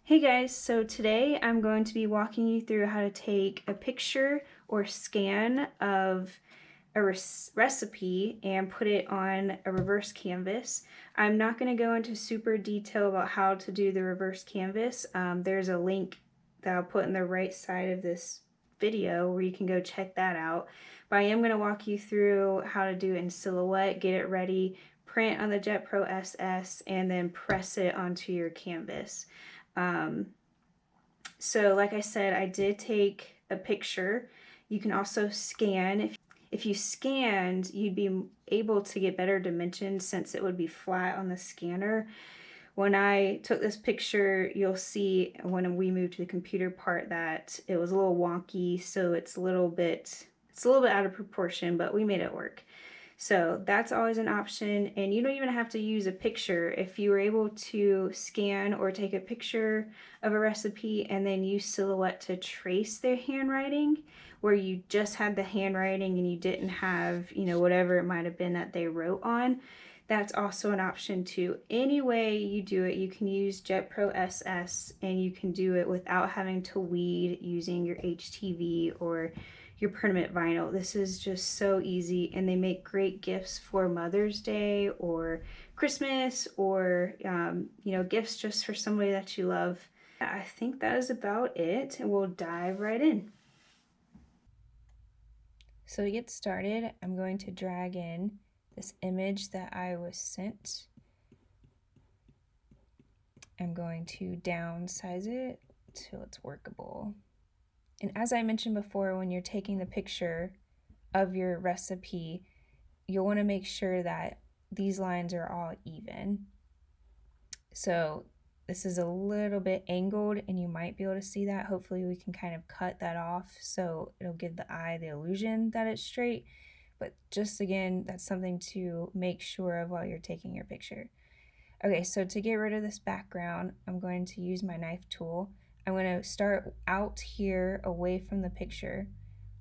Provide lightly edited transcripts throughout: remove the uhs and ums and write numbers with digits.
Hey guys, so today I'm going to be walking you through how to take a picture or scan of a recipe and put it on a reverse canvas. I'm not going to go into super detail about how to do the reverse canvas. There's a link that I'll put in the right side of this video where you can go check that out. But I am going to walk you through how to do it in Silhouette, get it ready, print on the Jet Pro SS, and then press it onto your canvas. Um, so like I said, I did take a picture. You can also scan. If you scanned, you'd be able to get better dimensions since it would be flat on the scanner. When I took this picture, you'll see when we moved to the computer part that it was a little wonky, so it's a little bit out of proportion, but we made it work. So that's always an option, and you don't even have to use a picture. If you were able to scan or take a picture of a recipe and then use Silhouette to trace their handwriting, where you just had the handwriting and you didn't have, whatever it might have been that they wrote on, that's also an option too. Any way you do it, you can use Jet Pro SS and you can do it without having to weed using your HTV or your permanent vinyl. This is just so easy, and they make great gifts for Mother's Day or Christmas or gifts just for somebody that you love. I think that is about it, and we'll dive right in. So to get started, I'm going to drag in this image that I was sent. I'm going to downsize it till it's workable. And as I mentioned before, when you're taking the picture of your recipe, you'll want to make sure that these lines are all even. So this is a little bit angled and you might be able to see that. Hopefully we can kind of cut that off so it'll give the eye the illusion that it's straight. But just again, that's something to make sure of while you're taking your picture. Okay, so to get rid of this background, I'm going to use my knife tool. I'm going to start out here away from the picture,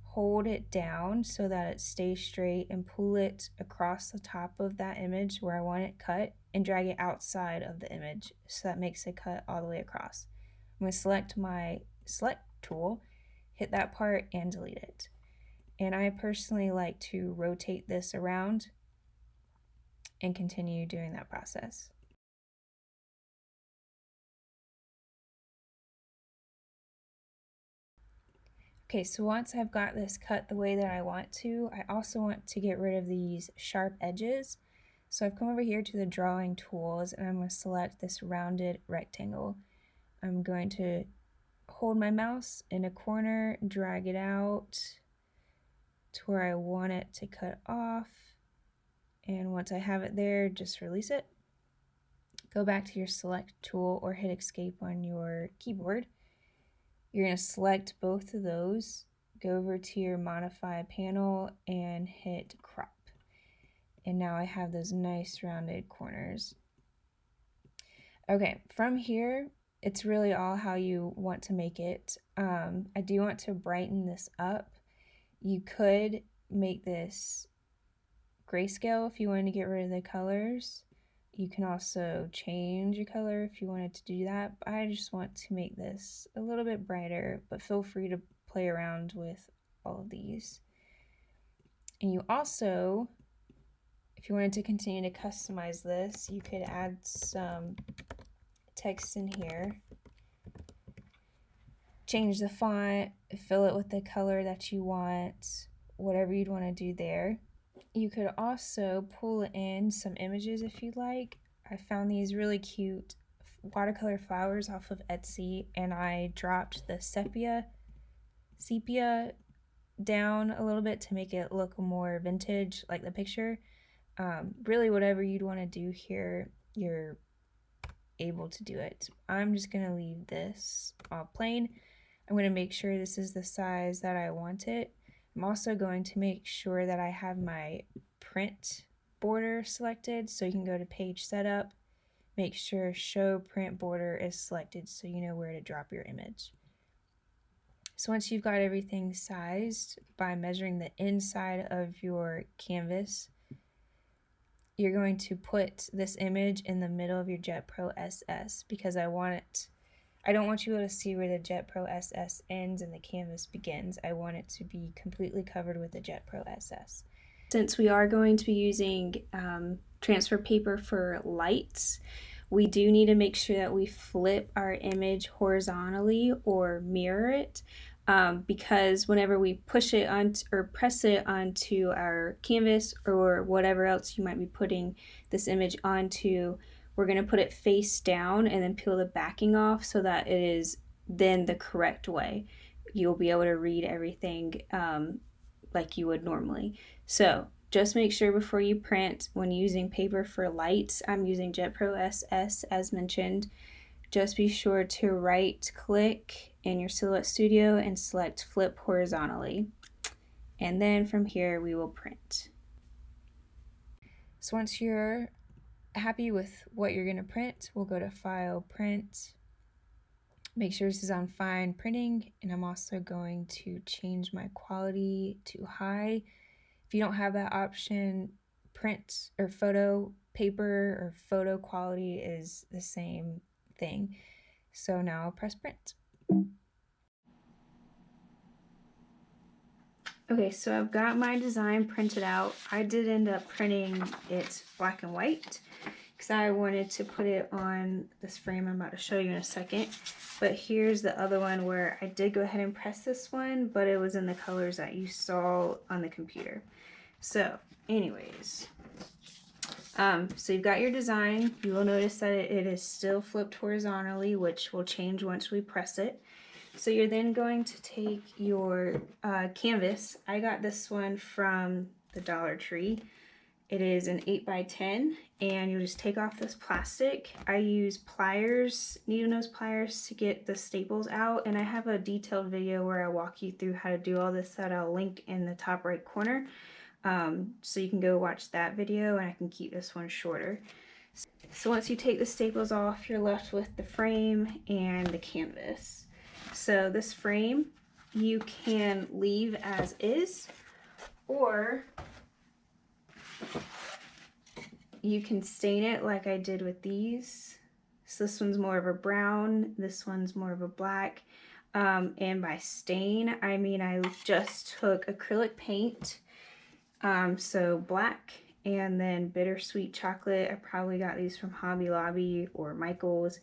hold it down so that it stays straight, and pull it across the top of that image where I want it cut and drag it outside of the image so that makes it cut all the way across. I'm going to select my select tool, hit that part, and delete it. And I personally like to rotate this around and continue doing that process. Okay, so once I've got this cut the way that I want to, I also want to get rid of these sharp edges. So I've come over here to the drawing tools and I'm going to select this rounded rectangle. I'm going to hold my mouse in a corner, drag it out to where I want it to cut off. And once I have it there, just release it. Go back to your select tool or hit escape on your keyboard. You're going to select both of those, go over to your modify panel and hit crop. And now I have those nice rounded corners. Okay, from here, it's really all how you want to make it. I do want to brighten this up. You could make this grayscale if you wanted to get rid of the colors. You can also change a color if you wanted to do that. I just want to make this a little bit brighter, but feel free to play around with all of these. And you also, if you wanted to continue to customize this, you could add some text in here, change the font, fill it with the color that you want, whatever you'd want to do there. You could also pull in some images if you'd like. I found these really cute watercolor flowers off of Etsy, and I dropped the sepia down a little bit to make it look more vintage like the picture. Really whatever you'd want to do here, you're able to do it. I'm just going to leave this all plain. I'm going to make sure this is the size that I want it. I'm also going to make sure that I have my print border selected, so you can go to page setup, make sure show print border is selected so you know where to drop your image. So once you've got everything sized by measuring the inside of your canvas, you're going to put this image in the middle of your Jet Pro SS because I want I don't want you to be able to see where the Jet Pro SS ends and the canvas begins. I want it to be completely covered with the Jet Pro SS. Since we are going to be using transfer paper for lights, we do need to make sure that we flip our image horizontally or mirror it, because whenever we push it on or press it onto our canvas or whatever else you might be putting this image onto, we're going to put it face down and then peel the backing off so that it is then the correct way. You'll be able to read everything like you would normally. So just make sure before you print, when using paper for lights, I'm using Jet Pro SS as mentioned, just be sure to right click in your Silhouette Studio and select flip horizontally. And then from here we will print. So once you're happy with what you're going to print, we'll go to File, Print. Make sure this is on fine printing, and I'm also going to change my quality to high. If you don't have that option, print or photo paper or photo quality is the same thing. So now I'll press print. Okay, so I've got my design printed out. I did end up printing it black and white because I wanted to put it on this frame I'm about to show you in a second. But here's the other one where I did go ahead and press this one, but it was in the colors that you saw on the computer. So anyways, so you've got your design. You will notice that it is still flipped horizontally, which will change once we press it. So you're then going to take your canvas. I got this one from the Dollar Tree. It is an 8x10, and you'll just take off this plastic. I use pliers, needle nose pliers, to get the staples out, and I have a detailed video where I walk you through how to do all this that I'll link in the top right corner. So you can go watch that video, and I can keep this one shorter. So once you take the staples off, you're left with the frame and the canvas. So this frame you can leave as is, or you can stain it like I did with these. So this one's more of a brown, this one's more of a black. And by stain, I mean I just took acrylic paint, so black, and then bittersweet chocolate. I probably got these from Hobby Lobby or Michael's.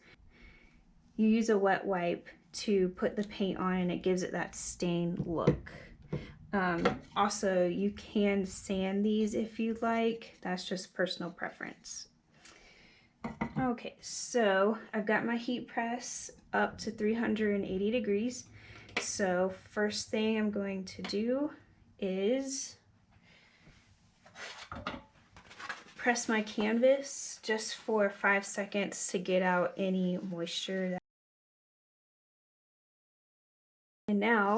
You use a wet wipe to put the paint on, and it gives it that stained look. Also, you can sand these if you'd like. That's just personal preference. Okay, so I've got my heat press up to 380 degrees. So first thing I'm going to do is press my canvas just for 5 seconds to get out any moisture. And now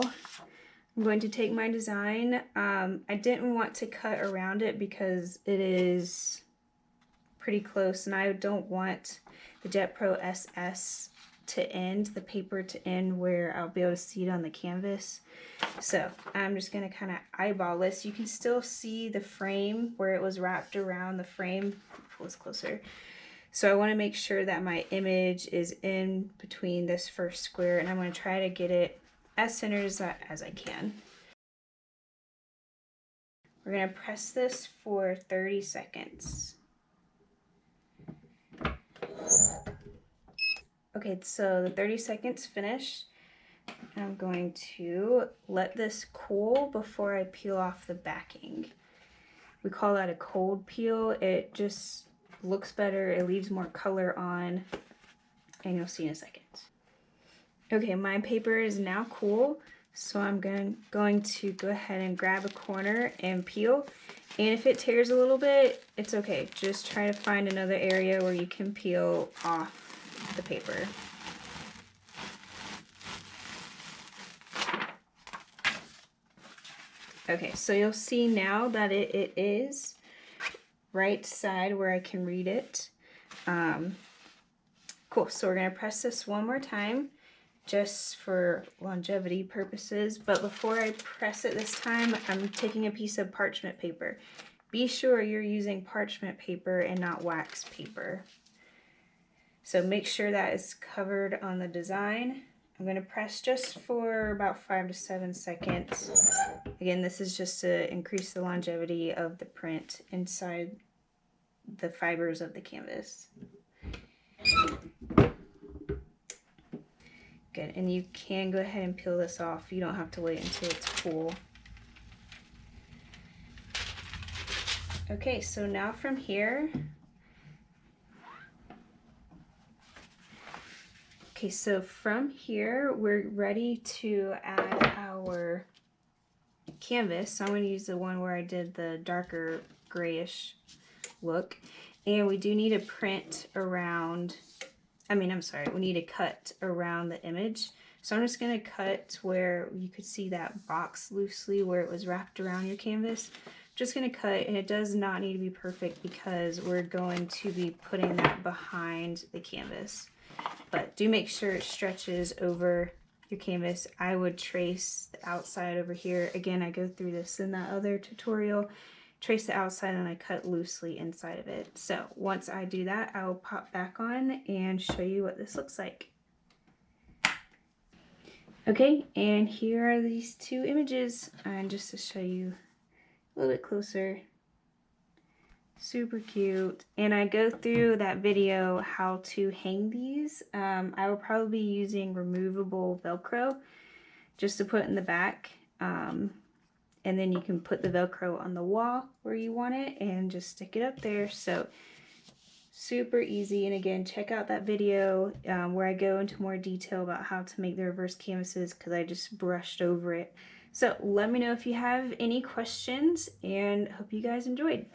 I'm going to take my design. I didn't want to cut around it because it is pretty close, and I don't want the Jet Pro SS to end, the paper to end where I'll be able to see it on the canvas. So I'm just going to kind of eyeball this. You can still see the frame where it was wrapped around the frame. Pull this closer. So I want to make sure that my image is in between this first square, and I'm going to try to get it as centered as I can. We're going to press this for 30 seconds. Okay, so the 30 seconds finished. I'm going to let this cool before I peel off the backing. We call that a cold peel. It just looks better, it leaves more color on, and you'll see in a second. Okay, my paper is now cool, so I'm going to go ahead and grab a corner and peel. And if it tears a little bit, it's okay. Just try to find another area where you can peel off the paper. Okay, so you'll see now that it is right side where I can read it. Cool, so we're going to press this one more time just for longevity purposes, but before I press it this time, I'm taking a piece of parchment paper. Be sure you're using parchment paper and not wax paper. So make sure that is covered on the design. I'm going to press just for about 5 to 7 seconds. Again, this is just to increase the longevity of the print inside the fibers of the canvas. Good, and you can go ahead and peel this off. You don't have to wait until it's full. Okay, so now from here, we're ready to add our canvas. So I'm going to use the one where I did the darker grayish look. And we do need a print around, we need a cut around the image. So I'm just going to cut where you could see that box loosely where it was wrapped around your canvas. Just going to cut, and it does not need to be perfect because we're going to be putting that behind the canvas. But do make sure it stretches over your canvas. I would trace the outside over here. Again, I go through this in that other tutorial. Trace the outside and I cut loosely inside of it. So once I do that, I will pop back on and show you what this looks like. Okay, and here are these two images. And just to show you a little bit closer, super cute. And I go through that video how to hang these. I will probably be using removable Velcro just to put in the back. And then you can put the Velcro on the wall where you want it and just stick it up there. So super easy. And again, check out that video where I go into more detail about how to make the reverse canvases because I just brushed over it. So let me know if you have any questions and hope you guys enjoyed.